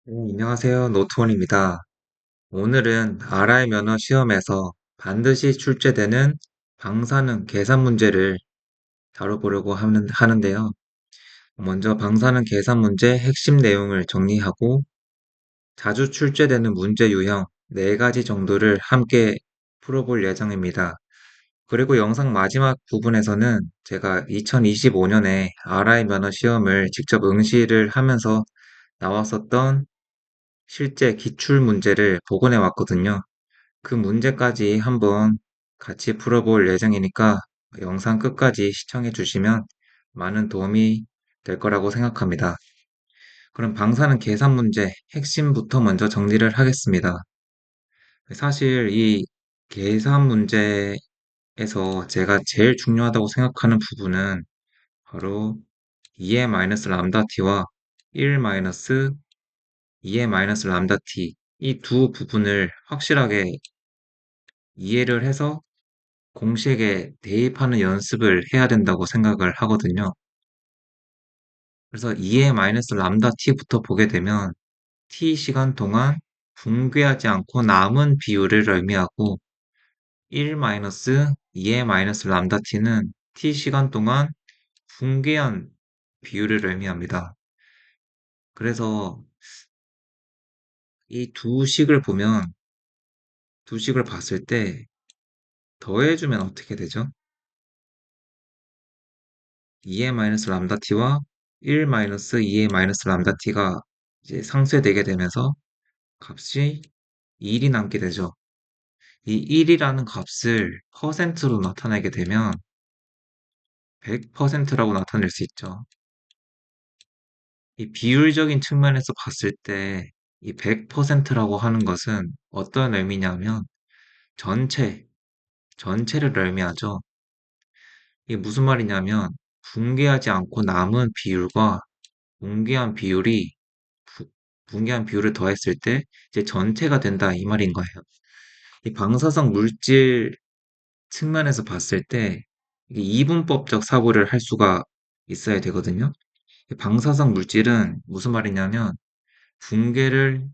안녕하세요. 노트원입니다. 오늘은 RI 면허 시험에서 반드시 출제되는 방사능 계산 문제를 다뤄보려고 하는데요. 먼저 방사능 계산 문제 핵심 내용을 정리하고 자주 출제되는 문제 유형 4가지 정도를 함께 풀어볼 예정입니다. 그리고 영상 마지막 부분에서는 제가 2025년에 RI 면허 시험을 직접 응시를 하면서 나왔었던 실제 기출 문제를 복원해 왔거든요. 그 문제까지 한번 같이 풀어볼 예정이니까 영상 끝까지 시청해 주시면 많은 도움이 될 거라고 생각합니다. 그럼 방사능 계산 문제 핵심부터 먼저 정리를 하겠습니다. 사실 이 계산 문제에서 제가 제일 중요하다고 생각하는 부분은 바로 2의 마이너스 람다 t와 1 마이너스 2의 마이너스 람다 t 이 두 부분을 확실하게 이해를 해서 공식에 대입하는 연습을 해야 된다고 생각을 하거든요. 그래서 2의 마이너스 람다 t부터 보게 되면 t 시간 동안 붕괴하지 않고 남은 비율을 의미하고 1 마이너스 2의 마이너스 람다 t는 t 시간 동안 붕괴한 비율을 의미합니다. 그래서 이 두 식을 보면 두 식을 봤을 때 더해주면 어떻게 되죠? 2의 마이너스 람다 t와 1 마이너스 2의 마이너스 람다 t가 이제 상쇄되게 되면서 값이 1이 남게 되죠. 이 1이라는 값을 퍼센트로 나타내게 되면 100%라고 나타낼 수 있죠. 이 비율적인 측면에서 봤을 때 이 100%라고 하는 것은 어떤 의미냐면 전체, 전체를 의미하죠. 이게 무슨 말이냐면 붕괴하지 않고 남은 비율과 붕괴한 비율이 붕괴한 비율을 더했을 때 이제 전체가 된다 이 말인 거예요. 이 방사성 물질 측면에서 봤을 때 이게 이분법적 사고를 할 수가 있어야 되거든요. 이 방사성 물질은 무슨 말이냐면 붕괴를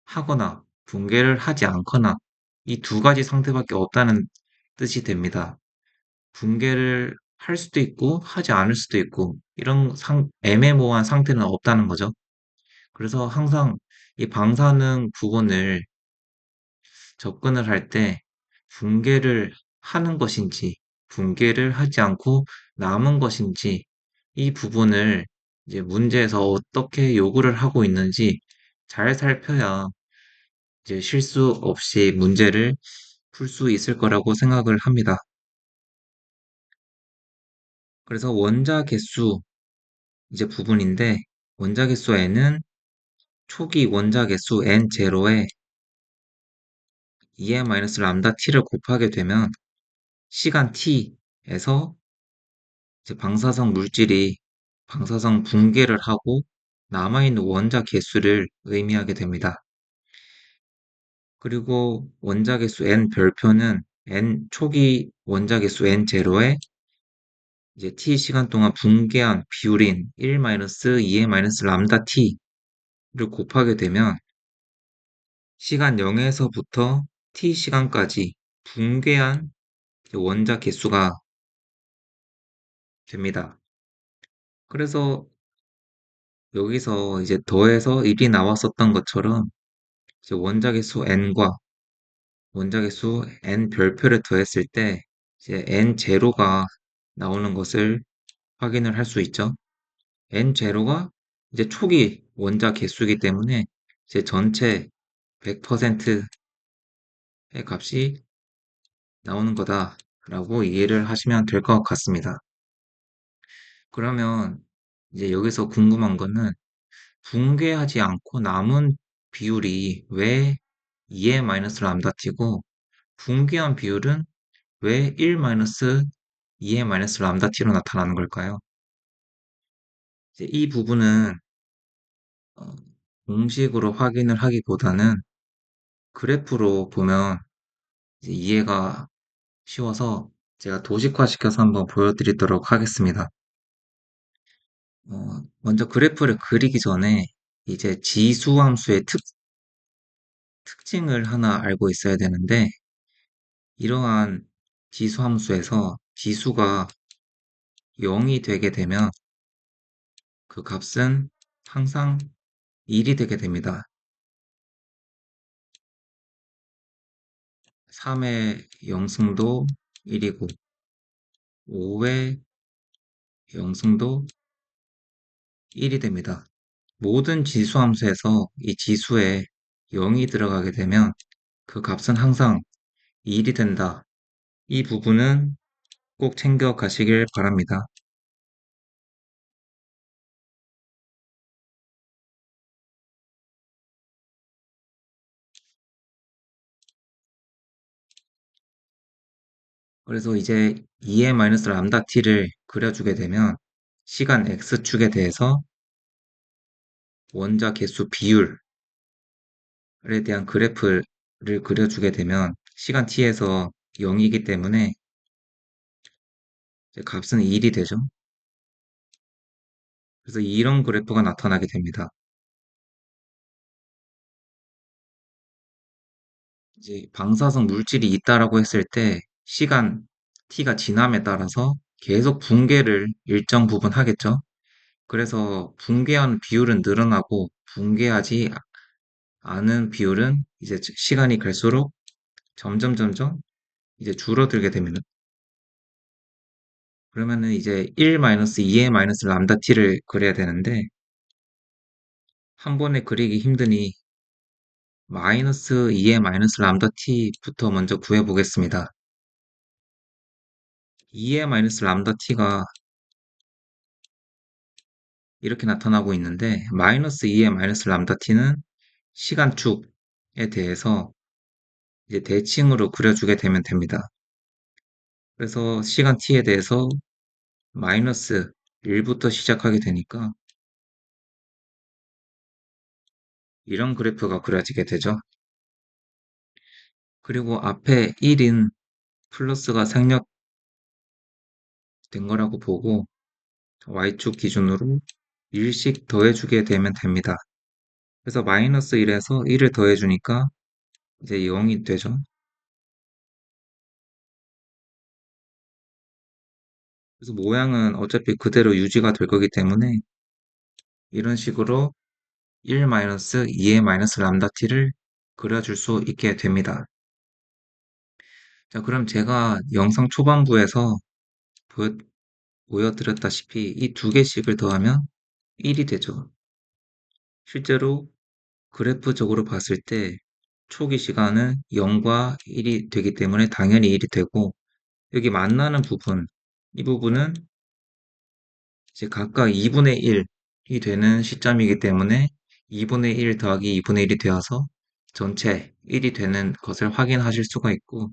하거나 붕괴를 하지 않거나 이 두 가지 상태밖에 없다는 뜻이 됩니다. 붕괴를 할 수도 있고 하지 않을 수도 있고 이런 애매모호한 상태는 없다는 거죠. 그래서 항상 이 방사능 부분을 접근을 할 때 붕괴를 하는 것인지 붕괴를 하지 않고 남은 것인지 이 부분을 이제 문제에서 어떻게 요구를 하고 있는지 잘 살펴야 이제 실수 없이 문제를 풀 수 있을 거라고 생각을 합니다. 그래서 원자 개수 이제 부분인데 원자 개수 n은 초기 원자 개수 n0에 2의 마이너스 람다 t를 곱하게 되면 시간 t에서 이제 방사성 물질이 방사성 붕괴를 하고 남아있는 원자 개수를 의미하게 됩니다. 그리고 원자 개수 n 별표는 n 초기 원자 개수 n0에 이제 t 시간 동안 붕괴한 비율인 1-2의 마이너스 람다 t를 곱하게 되면 시간 0에서부터 t 시간까지 붕괴한 원자 개수가 됩니다. 그래서 여기서 이제 더해서 1이 나왔었던 것처럼 이제 원자 개수 n과 원자 개수 n 별표를 더했을 때 이제 n0가 나오는 것을 확인을 할 수 있죠. n0가 이제 초기 원자 개수이기 때문에 이제 전체 100%의 값이 나오는 거다라고 이해를 하시면 될 것 같습니다. 그러면 이제 여기서 궁금한 거는 붕괴하지 않고 남은 비율이 왜 2의 마이너스 람다 t고 붕괴한 비율은 왜 1 마이너스 2의 마이너스 람다 t로 나타나는 걸까요? 이제 이 부분은 어, 공식으로 확인을 하기보다는 그래프로 보면 이제 이해가 쉬워서 제가 도식화시켜서 한번 보여드리도록 하겠습니다. 먼저 그래프를 그리기 전에 이제 지수함수의 특징을 하나 알고 있어야 되는데, 이러한 지수함수에서 지수가 0이 되게 되면 그 값은 항상 1이 되게 됩니다. 3의 영승도 1이고, 5의 영승도 1이 됩니다. 모든 지수함수에서 이 지수에 0이 들어가게 되면 그 값은 항상 1이 된다. 이 부분은 꼭 챙겨 가시길 바랍니다. 그래서 이제 2의 마이너스 람다 t를 그려주게 되면 시간 x축에 대해서 원자 개수 비율에 대한 그래프를 그려주게 되면 시간 t에서 0이기 때문에 이제 값은 1이 되죠. 그래서 이런 그래프가 나타나게 됩니다. 이제 방사성 물질이 있다라고 했을 때 시간 t가 지남에 따라서 계속 붕괴를 일정 부분 하겠죠. 그래서 붕괴하는 비율은 늘어나고 붕괴하지 않은 비율은 이제 시간이 갈수록 점점 이제 줄어들게 됩니다. 그러면은 이제 1-2의 마이너스 람다 t를 그려야 되는데 한 번에 그리기 힘드니 마이너스 2의 마이너스 람다 t부터 먼저 구해보겠습니다. 2의 마이너스 람다 t가 이렇게 나타나고 있는데 마이너스 2의 마이너스 람다 t는 시간축에 대해서 이제 대칭으로 그려주게 되면 됩니다. 그래서 시간 t에 대해서 마이너스 1부터 시작하게 되니까 이런 그래프가 그려지게 되죠. 그리고 앞에 1인 플러스가 생략된 거라고 보고 y축 기준으로 1씩 더해주게 되면 됩니다. 그래서 마이너스 1에서 1을 더해주니까 이제 0이 되죠. 그래서 모양은 어차피 그대로 유지가 될 거기 때문에 이런 식으로 1-2의 마이너스 람다 t를 그려줄 수 있게 됩니다. 자, 그럼 제가 영상 초반부에서 보여, 보여드렸다시피 이 두 개씩을 더하면 1이 되죠. 실제로 그래프적으로 봤을 때 초기 시간은 0과 1이 되기 때문에 당연히 1이 되고 여기 만나는 부분, 이 부분은 이제 각각 2분의 1이 되는 시점이기 때문에 2분의 1 더하기 2분의 1이 되어서 전체 1이 되는 것을 확인하실 수가 있고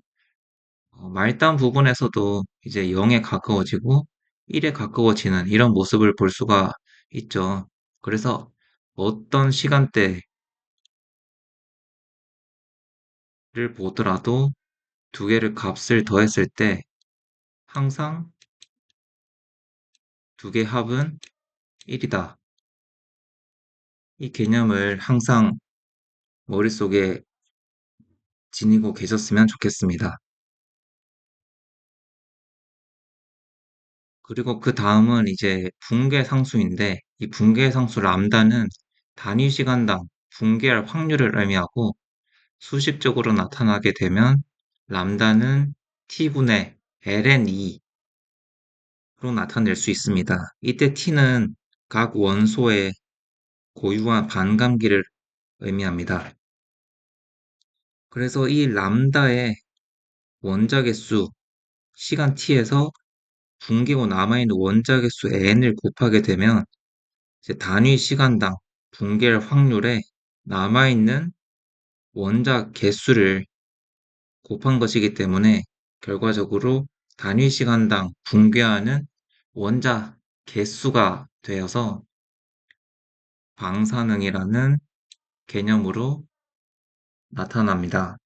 말단 부분에서도 이제 0에 가까워지고 1에 가까워지는 이런 모습을 볼 수가 있죠. 그래서 어떤 시간대를 보더라도 두 개를 값을 더했을 때 항상 두 개 합은 1이다. 이 개념을 항상 머릿속에 지니고 계셨으면 좋겠습니다. 그리고 그 다음은 이제 붕괴 상수인데 이 붕괴 상수 람다는 단위 시간당 붕괴할 확률을 의미하고 수식적으로 나타나게 되면 람다는 t분의 ln2로 나타낼 수 있습니다. 이때 t는 각 원소의 고유한 반감기를 의미합니다. 그래서 이 람다의 원자계 수 시간 t에서 붕괴고 남아있는 원자계 수 n을 곱하게 되면 이제 단위 시간당 붕괴할 확률에 남아있는 원자 개수를 곱한 것이기 때문에 결과적으로 단위 시간당 붕괴하는 원자 개수가 되어서 방사능이라는 개념으로 나타납니다.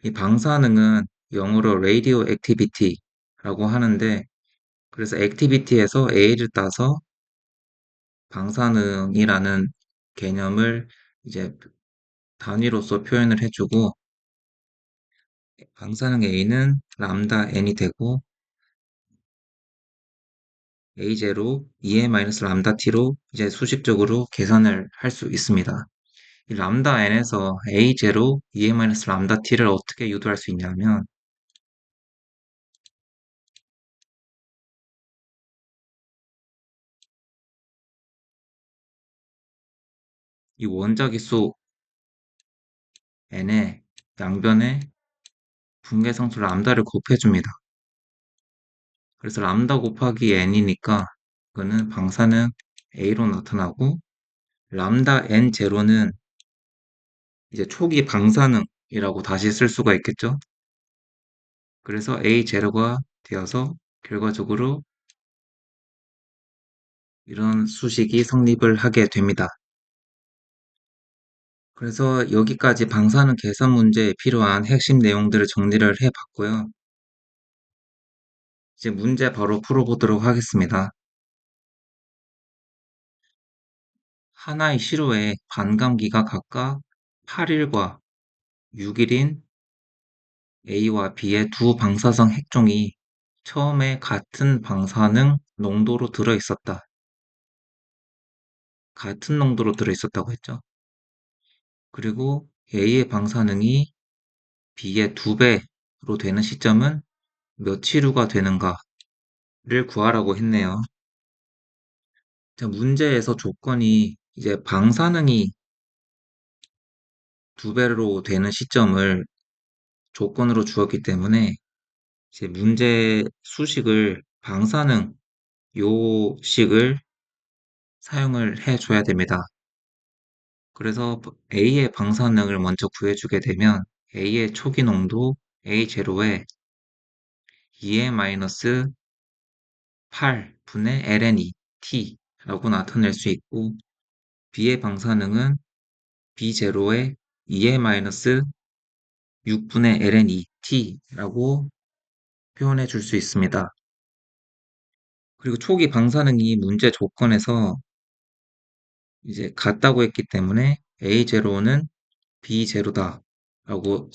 이 방사능은 영어로 radioactivity라고 하는데 그래서 activity에서 A를 따서 방사능이라는 개념을 이제 단위로서 표현을 해주고 방사능 A는 람다 n이 되고 A0 2a-람다 t로 이제 수식적으로 계산을 할 수 있습니다. 이 람다 n에서 A0 2a-람다 t를 어떻게 유도할 수 있냐면 이 원자기수 n의 양변에 분계상수 람다를 곱해줍니다. 그래서 람다 곱하기 n이니까 이거는 방사능 A로 나타나고 람다 n0는 이제 초기 방사능이라고 다시 쓸 수가 있겠죠. 그래서 A0가 되어서 결과적으로 이런 수식이 성립을 하게 됩니다. 그래서 여기까지 방사능 계산 문제에 필요한 핵심 내용들을 정리를 해봤고요. 이제 문제 바로 풀어보도록 하겠습니다. 하나의 시로에 반감기가 각각 8일과 6일인 A와 B의 두 방사성 핵종이 처음에 같은 방사능 농도로 들어있었다. 같은 농도로 들어있었다고 했죠. 그리고 A의 방사능이 B의 2배로 되는 시점은 며칠후가 되는가를 구하라고 했네요. 자, 문제에서 조건이 이제 방사능이 2배로 되는 시점을 조건으로 주었기 때문에 이제 문제 수식을 방사능 요식을 사용을 해줘야 됩니다. 그래서 A의 방사능을 먼저 구해주게 되면 A의 초기 농도 A0에 2의-8분의 lnE t라고 나타낼 수 있고 B의 방사능은 B0에 2의-6분의 lnE t라고 표현해 줄 수 있습니다. 그리고 초기 방사능이 문제 조건에서 이제 같다고 했기 때문에 A0는 B0다 라고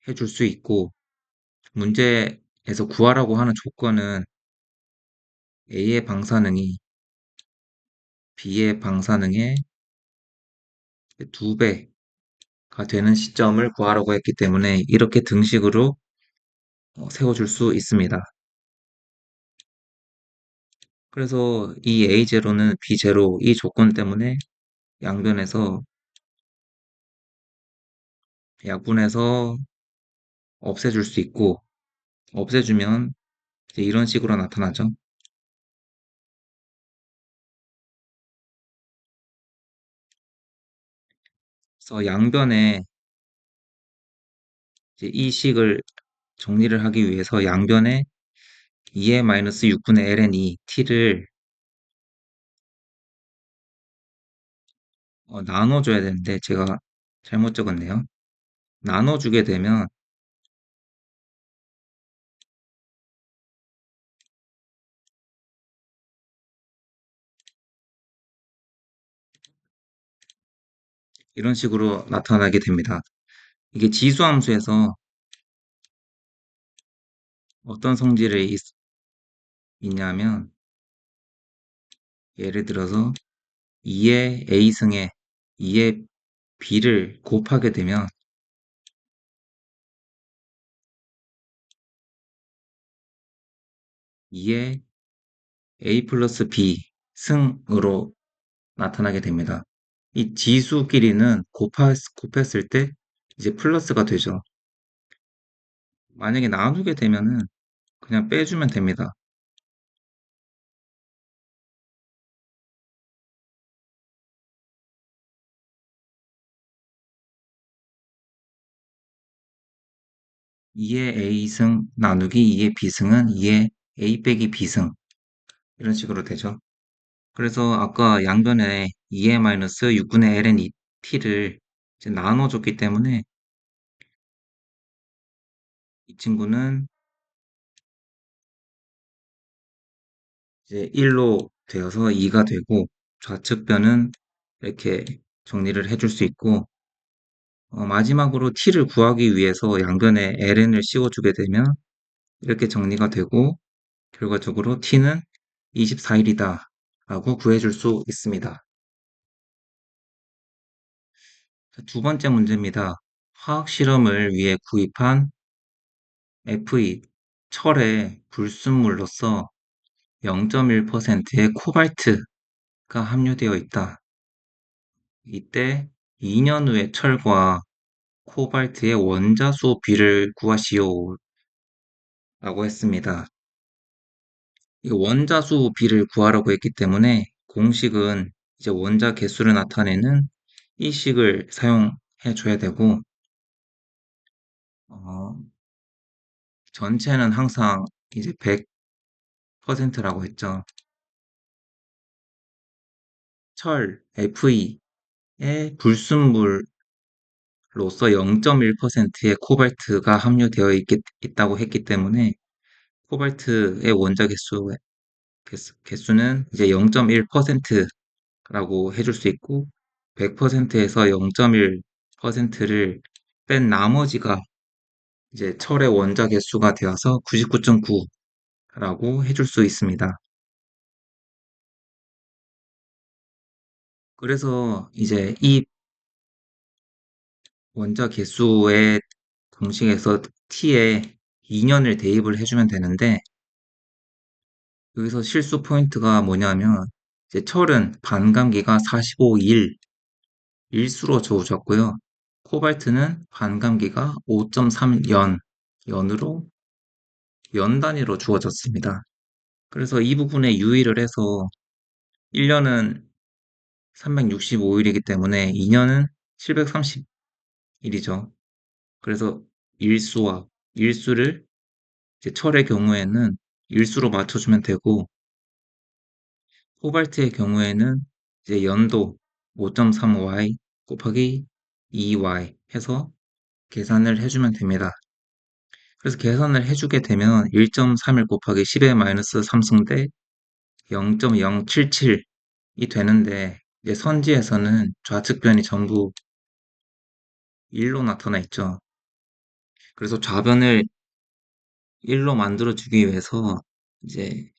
해줄 수 있고 문제에서 구하라고 하는 조건은 A의 방사능이 B의 방사능의 2배가 되는 시점을 구하라고 했기 때문에 이렇게 등식으로 세워줄 수 있습니다. 그래서 이 A0는 B0 이 조건 때문에 양변에서 약분해서 없애줄 수 있고 없애주면 이제 이런 식으로 나타나죠. 그래서 양변에 이제 이 식을 정리를 하기 위해서 양변에 2의-6분의 lnE t를 나눠줘야 되는데 제가 잘못 적었네요. 나눠주게 되면 이런 식으로 나타나게 됩니다. 이게 지수함수에서 어떤 성질이 있냐면 예를 들어서 2의 A승에 2의 B를 곱하게 되면 2의 A 플러스 B 승으로 나타나게 됩니다. 이 지수끼리는 곱했을 때 이제 플러스가 되죠. 만약에 나누게 되면은 그냥 빼주면 됩니다. 2의 A승 나누기 2의 B승은 2의 A 빼기 B승 이런 식으로 되죠. 그래서 아까 양변에 2의-6분의 ln t를 이제 나눠줬기 때문에 이 친구는 이제 1로 되어서 2가 되고 좌측변은 이렇게 정리를 해줄 수 있고, 마지막으로 t를 구하기 위해서 양변에 ln을 씌워주게 되면 이렇게 정리가 되고, 결과적으로 t는 24일이다 라고 구해줄 수 있습니다. 두 번째 문제입니다. 화학 실험을 위해 구입한 Fe, 철의 불순물로서 0.1%의 코발트가 함유되어 있다. 이때 2년 후에 철과 코발트의 원자수 비를 구하시오 라고 했습니다. 이 원자수 비를 구하라고 했기 때문에 공식은 이제 원자 개수를 나타내는 이 식을 사용해 줘야 되고, 어, 전체는 항상 이제 100%라고 했죠. 철 Fe의 불순물로서 0.1%의 코발트가 함유되어 있다고 했기 때문에 코발트의 원자 개수는 이제 0.1%라고 해줄 수 있고, 100%에서 0.1%를 뺀 나머지가 이제 철의 원자 개수가 되어서 99.9라고 해줄 수 있습니다. 그래서 이제 이 원자 개수의 공식에서 t에 2년을 대입을 해주면 되는데, 여기서 실수 포인트가 뭐냐면 이제 철은 반감기가 45일 일수로 주어졌고요. 코발트는 반감기가 5.3연 연으로 연 단위로 주어졌습니다. 그래서 이 부분에 유의를 해서 1년은 365일이기 때문에 2년은 730일이죠. 그래서 일수와 일수를 이제 철의 경우에는 일수로 맞춰주면 되고, 코발트의 경우에는 이제 연도 5.35y 곱하기 2y 해서 계산을 해주면 됩니다. 그래서 계산을 해주게 되면 1.31 곱하기 10의 마이너스 3승 대 0.077이 되는데, 이제 선지에서는 좌측변이 전부 1로 나타나 있죠. 그래서 좌변을 1로 만들어주기 위해서 이제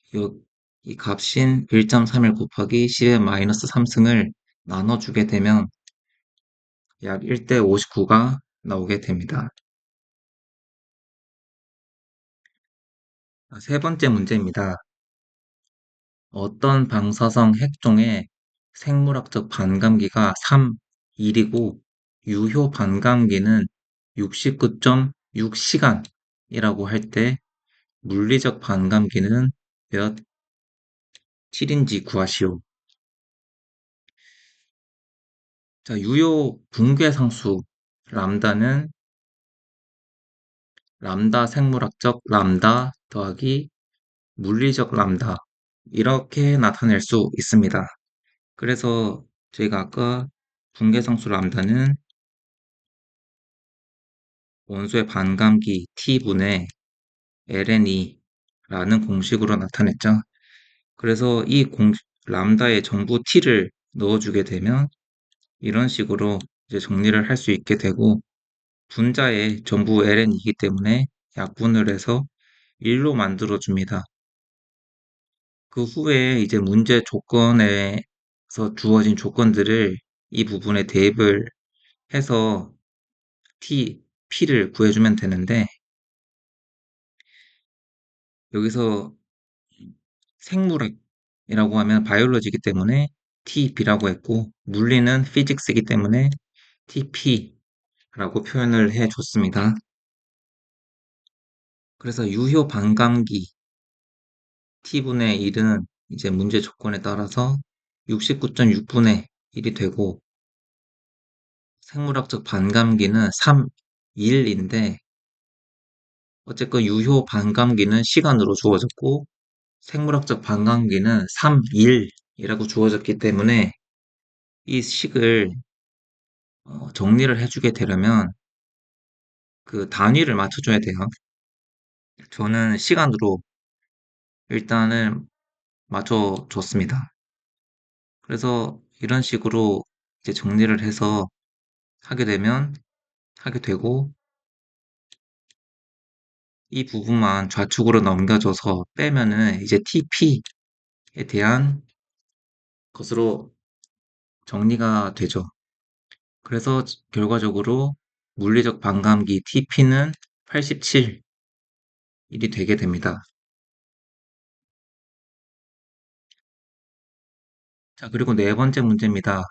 이 값인 1.31 곱하기 10의 마이너스 3승을 나눠주게 되면 약 1대 59가 나오게 됩니다. 세 번째 문제입니다. 어떤 방사성 핵종의 생물학적 반감기가 3일이고 유효 반감기는 69.6시간이라고 할 때 물리적 반감기는 몇 7인지 구하시오. 자, 유효 붕괴상수 람다는 람다 생물학적 람다 더하기 물리적 람다 이렇게 나타낼 수 있습니다. 그래서 저희가 아까 붕괴상수 람다는 원소의 반감기 T분의 ln이라는 공식으로 나타냈죠. 그래서 이 람다에 전부 T를 넣어주게 되면 이런 식으로 이제 정리를 할 수 있게 되고, 분자에 전부 ln이기 때문에 약분을 해서 1로 만들어줍니다. 그 후에 이제 문제 조건에서 주어진 조건들을 이 부분에 대입을 해서 P를 구해주면 되는데, 여기서 생물학이라고 하면 바이올로지이기 때문에 TB라고 했고, 물리는 피직스이기 때문에 TP라고 표현을 해줬습니다. 그래서 유효 반감기 T분의 1은 이제 문제 조건에 따라서 69.6분의 1이 되고, 생물학적 반감기는 3일인데, 어쨌건 유효 반감기는 시간으로 주어졌고, 생물학적 반감기는 3일이라고 주어졌기 때문에 이 식을 정리를 해주게 되려면 그 단위를 맞춰줘야 돼요. 저는 시간으로 일단은 맞춰줬습니다. 그래서 이런 식으로 이제 정리를 해서 하게 되면 하게 되고 이 부분만 좌측으로 넘겨줘서 빼면은 이제 TP에 대한 것으로 정리가 되죠. 그래서 결과적으로 물리적 반감기 TP는 87일이 되게 됩니다. 자, 그리고 네 번째 문제입니다.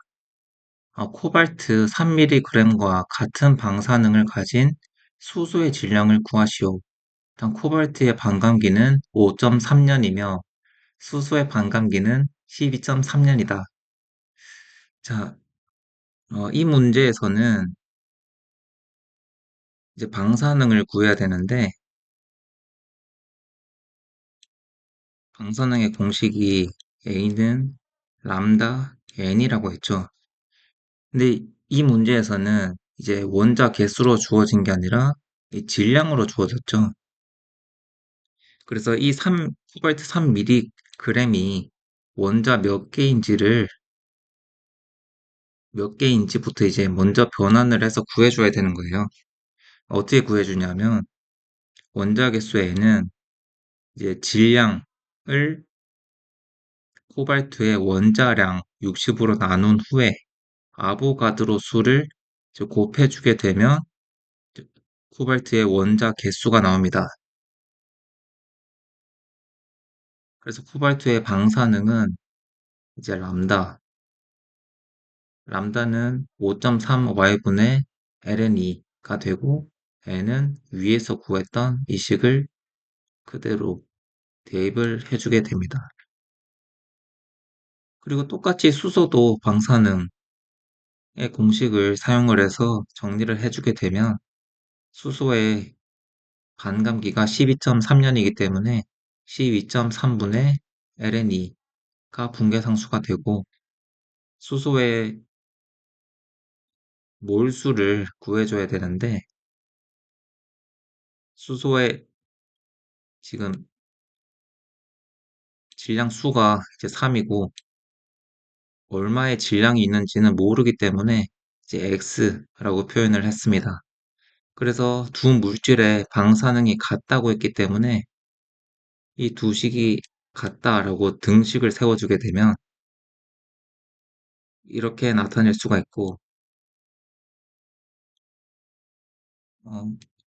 코발트 3mg과 같은 방사능을 가진 수소의 질량을 구하시오. 일단 코발트의 반감기는 5.3년이며 수소의 반감기는 12.3년이다. 자, 이 문제에서는 이제 방사능을 구해야 되는데 방사능의 공식이 A는 람다 N이라고 했죠. 근데 이 문제에서는 이제 원자 개수로 주어진 게 아니라 이 질량으로 주어졌죠. 그래서 이 코발트 3mg이 원자 몇 개인지부터 이제 먼저 변환을 해서 구해줘야 되는 거예요. 어떻게 구해주냐면 원자 개수에는 이제 질량을 코발트의 원자량 60으로 나눈 후에 아보가드로 수를 이제 곱해주게 되면 코발트의 원자 개수가 나옵니다. 그래서 코발트의 방사능은 이제 람다는 5.3Y분의 ln2가 되고 n은 위에서 구했던 이 식을 그대로 대입을 해주게 됩니다. 그리고 똑같이 수소도 방사능의 공식을 사용을 해서 정리를 해주게 되면 수소의 반감기가 12.3년이기 때문에 12.3분의 ln2가 붕괴상수가 되고 수소의 몰수를 구해줘야 되는데 수소의 지금 질량 수가 이제 3이고 얼마의 질량이 있는지는 모르기 때문에 이제 X라고 표현을 했습니다. 그래서 두 물질의 방사능이 같다고 했기 때문에 이 두 식이 같다라고 등식을 세워주게 되면 이렇게 나타낼 수가 있고 어,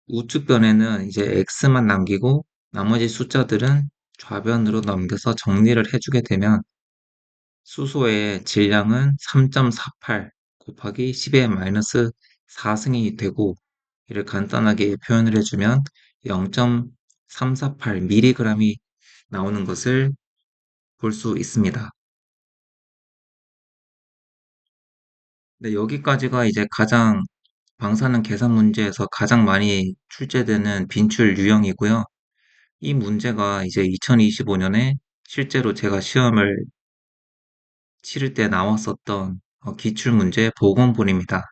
우측변에는 이제 X만 남기고 나머지 숫자들은 좌변으로 넘겨서 정리를 해주게 되면 수소의 질량은 3.48 곱하기 10의 마이너스 4승이 되고 이를 간단하게 표현을 해주면 0.348mg이 나오는 것을 볼 수 있습니다. 네, 여기까지가 이제 가장 방사능 계산 문제에서 가장 많이 출제되는 빈출 유형이고요. 이 문제가 이제 2025년에 실제로 제가 시험을 치를 때 나왔었던 기출문제 보건본입니다.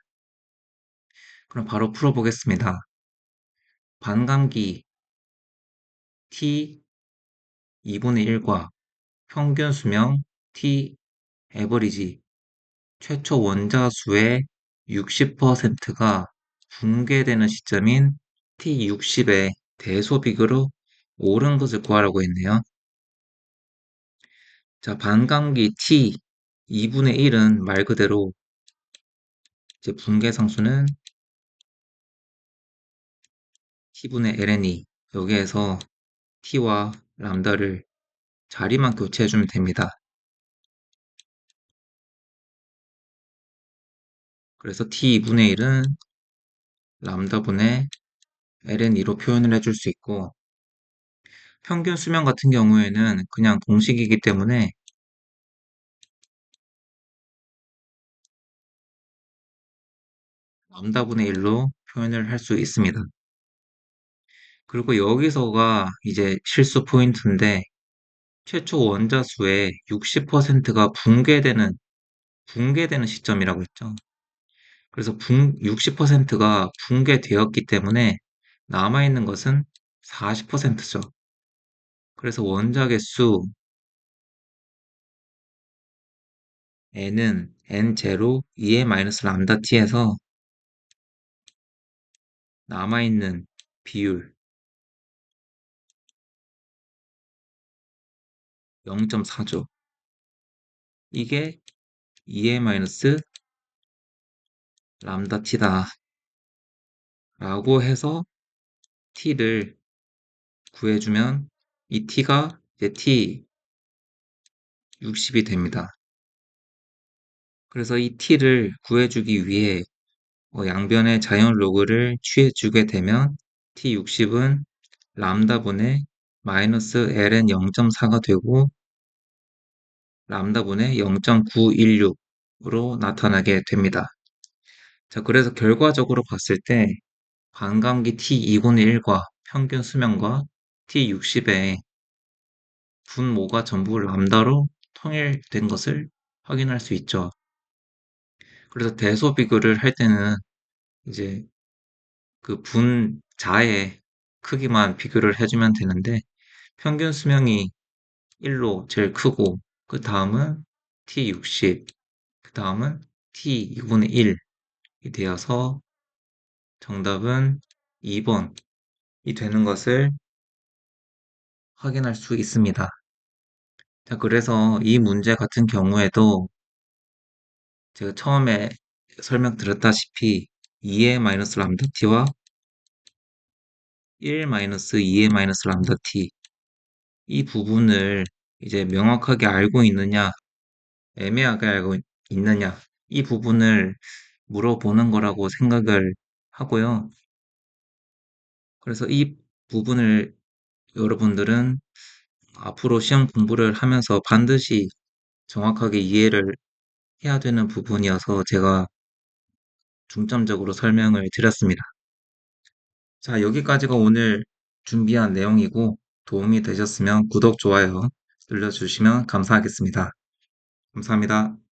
그럼 바로 풀어보겠습니다. 반감기 T 2분의 1과 평균 수명 T 에버리지 최초 원자 수의 60%가 붕괴되는 시점인 T60의 대소비급으로 옳은 것을 구하라고 했네요. 자, 반감기 T 2분의 1은 말 그대로 이제 붕괴 상수는 T분의 ln이 여기에서 T와 람다를 자리만 교체해주면 됩니다. 그래서 T2분의 1은 람다분의 ln2로 표현을 해줄 수 있고 평균 수명 같은 경우에는 그냥 공식이기 때문에 람다분의 1로 표현을 할 수 있습니다. 그리고 여기서가 이제 실수 포인트인데 최초 원자 수의 60%가 붕괴되는 시점이라고 했죠. 그래서 60%가 붕괴되었기 때문에 남아있는 것은 40%죠. 그래서 원자 개수 n은 n0 2의 마이너스 람다 t에서 남아있는 비율 0.4죠. 이게 2의 마이너스 람다 t다 라고 해서 t를 구해주면 이 t가 이제 t 60이 됩니다. 그래서 이 t를 구해주기 위해 양변의 자연 로그를 취해주게 되면 t60은 람다분의 마이너스 ln 0.4가 되고 람다분의 0.916으로 나타나게 됩니다. 자, 그래서 결과적으로 봤을 때 반감기 T2분의 1과 평균 수명과 T60의 분모가 전부 람다로 통일된 것을 확인할 수 있죠. 그래서 대소 비교를 할 때는 이제 그 분자의 크기만 비교를 해주면 되는데 평균 수명이 1로 제일 크고 그 다음은 T60, 그 다음은 T2분의 1이 되어서 정답은 2번이 되는 것을 확인할 수 있습니다. 자, 그래서 이 문제 같은 경우에도 제가 처음에 설명드렸다시피 2의 마이너스 람다 t와 1 마이너스 2의 마이너스 람다 t 이 부분을 이제 명확하게 알고 있느냐, 애매하게 알고 있느냐, 이 부분을 물어보는 거라고 생각을 하고요. 그래서 이 부분을 여러분들은 앞으로 시험 공부를 하면서 반드시 정확하게 이해를 해야 되는 부분이어서 제가 중점적으로 설명을 드렸습니다. 자, 여기까지가 오늘 준비한 내용이고 도움이 되셨으면 구독, 좋아요 눌러주시면 감사하겠습니다. 감사합니다.